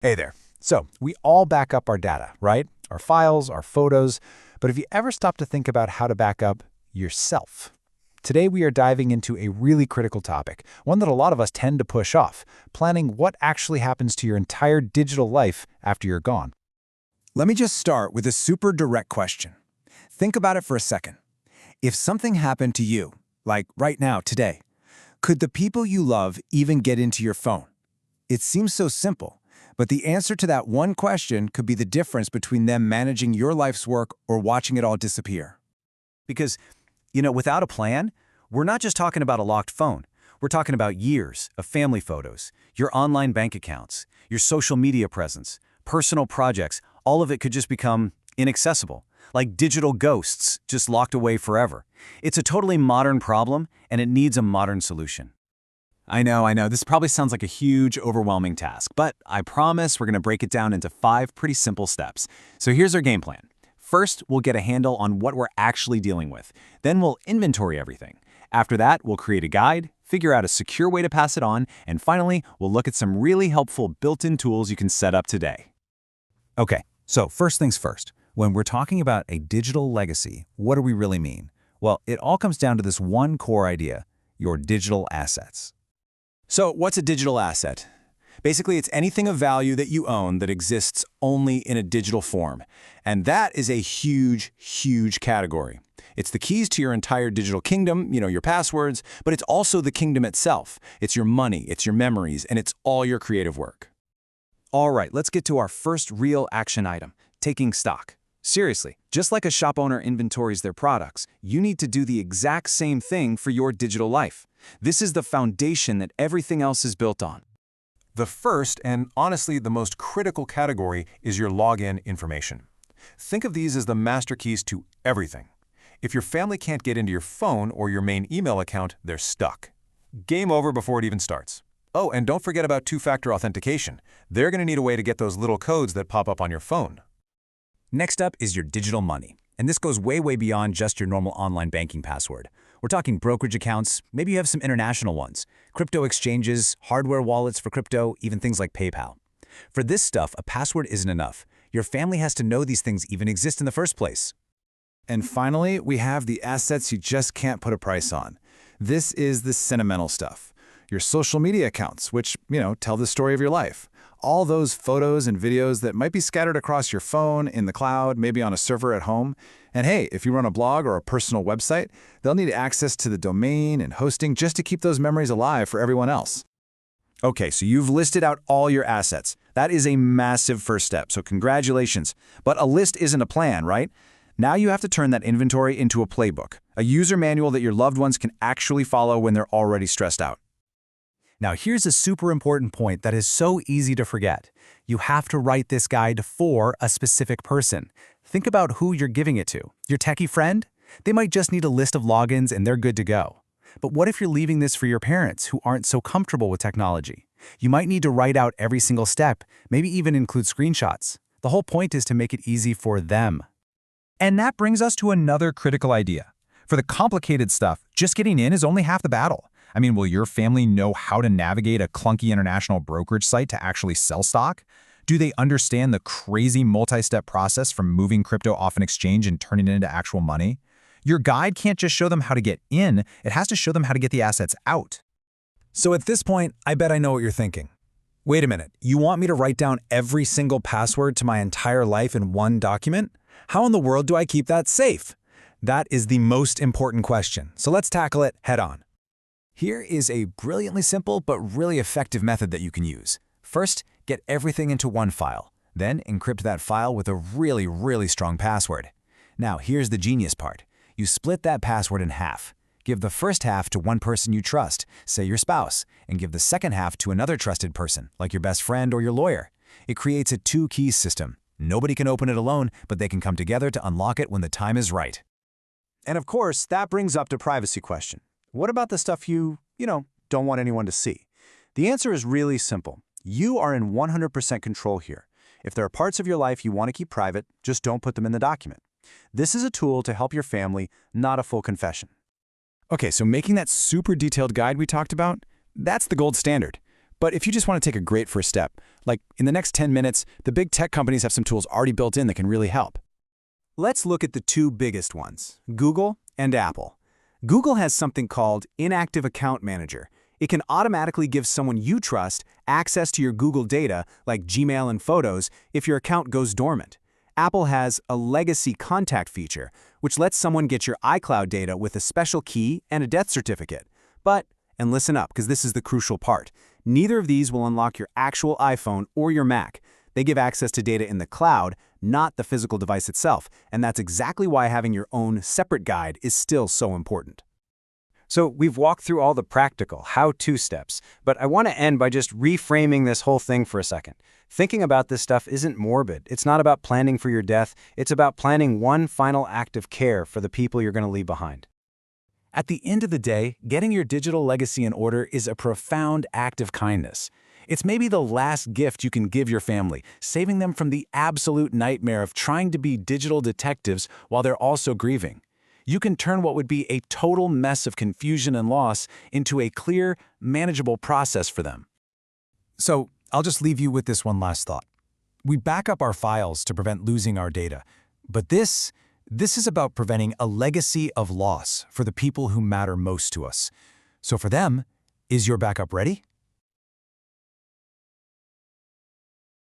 Hey there. So, we all back up our data, right? Our files, our photos. But have you ever stopped to think about how to back up yourself? Today, we are diving into a really critical topic, one that a lot of us tend to push off, planning what actually happens to your entire digital life after you're gone. Let me just start with a super direct question. Think about it for a second. If something happened to you, like right now, today, could the people you love even get into your phone? It seems so simple, but the answer to that one question could be the difference between them managing your life's work or watching it all disappear. Because, without a plan, we're not just talking about a locked phone. We're talking about years of family photos, your online bank accounts, your social media presence, personal projects. All of it could just become inaccessible, like digital ghosts just locked away forever. It's a totally modern problem, and it needs a modern solution. I know. This probably sounds like a huge, overwhelming task, but I promise we're going to break it down into 5 pretty simple steps. So here's our game plan. First, we'll get a handle on what we're actually dealing with. Then we'll inventory everything. After that, we'll create a guide, figure out a secure way to pass it on, and finally, we'll look at some really helpful built-in tools you can set up today. Okay, so first things first. When we're talking about a digital legacy, what do we really mean? Well, it all comes down to this one core idea: your digital assets. So what's a digital asset? Basically, it's anything of value that you own that exists only in a digital form. And that is a huge, huge category. It's the keys to your entire digital kingdom, your passwords, but it's also the kingdom itself. It's your money, it's your memories, and it's all your creative work. All right, let's get to our first real action item, taking stock. Seriously, just like a shop owner inventories their products, you need to do the exact same thing for your digital life. This is the foundation that everything else is built on. The first, and honestly the most critical category, is your login information. Think of these as the master keys to everything. If your family can't get into your phone or your main email account, they're stuck. Game over before it even starts. Oh, and don't forget about two-factor authentication. They're going to need a way to get those little codes that pop up on your phone. Next up is your digital money. And this goes way, way beyond just your normal online banking password. We're talking brokerage accounts, maybe you have some international ones, crypto exchanges, hardware wallets for crypto, even things like PayPal. For this stuff, a password isn't enough. Your family has to know these things even exist in the first place. And finally, we have the assets you just can't put a price on. This is the sentimental stuff. Your social media accounts, which, tell the story of your life. All those photos and videos that might be scattered across your phone, in the cloud, maybe on a server at home. And hey, if you run a blog or a personal website, they'll need access to the domain and hosting just to keep those memories alive for everyone else. Okay, so you've listed out all your assets. That is a massive first step, so congratulations. But a list isn't a plan, right? Now you have to turn that inventory into a playbook, a user manual that your loved ones can actually follow when they're already stressed out. Now here's a super important point that is so easy to forget. You have to write this guide for a specific person. Think about who you're giving it to. Your techie friend? They might just need a list of logins and they're good to go. But what if you're leaving this for your parents who aren't so comfortable with technology? You might need to write out every single step, maybe even include screenshots. The whole point is to make it easy for them. And that brings us to another critical idea. For the complicated stuff, just getting in is only half the battle. Will your family know how to navigate a clunky international brokerage site to actually sell stock? Do they understand the crazy multi-step process from moving crypto off an exchange and turning it into actual money? Your guide can't just show them how to get in, it has to show them how to get the assets out. So at this point, I bet I know what you're thinking. Wait a minute, you want me to write down every single password to my entire life in one document? How in the world do I keep that safe? That is the most important question, so let's tackle it head on. Here is a brilliantly simple but really effective method that you can use. First, get everything into one file. Then encrypt that file with a really, really strong password. Now here's the genius part. You split that password in half. Give the first half to one person you trust, say your spouse, and give the second half to another trusted person, like your best friend or your lawyer. It creates a two-keys system. Nobody can open it alone, but they can come together to unlock it when the time is right. And of course, that brings up the privacy question. What about the stuff you don't want anyone to see? The answer is really simple. You are in 100% control here. If there are parts of your life you want to keep private, just don't put them in the document. This is a tool to help your family, not a full confession. Okay, so making that super detailed guide we talked about, that's the gold standard. But if you just want to take a great first step, like in the next 10 minutes, the big tech companies have some tools already built in that can really help. Let's look at the two biggest ones, Google and Apple. Google has something called Inactive Account Manager. It can automatically give someone you trust access to your Google data, like Gmail and Photos, if your account goes dormant. Apple has a Legacy Contact feature, which lets someone get your iCloud data with a special key and a death certificate. But, and listen up, because this is the crucial part, neither of these will unlock your actual iPhone or your Mac. They give access to data in the cloud, not the physical device itself, and that's exactly why having your own separate guide is still so important. So we've walked through all the practical, how-to steps, but I want to end by just reframing this whole thing for a second. Thinking about this stuff isn't morbid. It's not about planning for your death. It's about planning one final act of care for the people you're going to leave behind. At the end of the day, getting your digital legacy in order is a profound act of kindness. It's maybe the last gift you can give your family, saving them from the absolute nightmare of trying to be digital detectives while they're also grieving. You can turn what would be a total mess of confusion and loss into a clear, manageable process for them. So I'll just leave you with this one last thought. We back up our files to prevent losing our data, but this is about preventing a legacy of loss for the people who matter most to us. So for them, is your backup ready?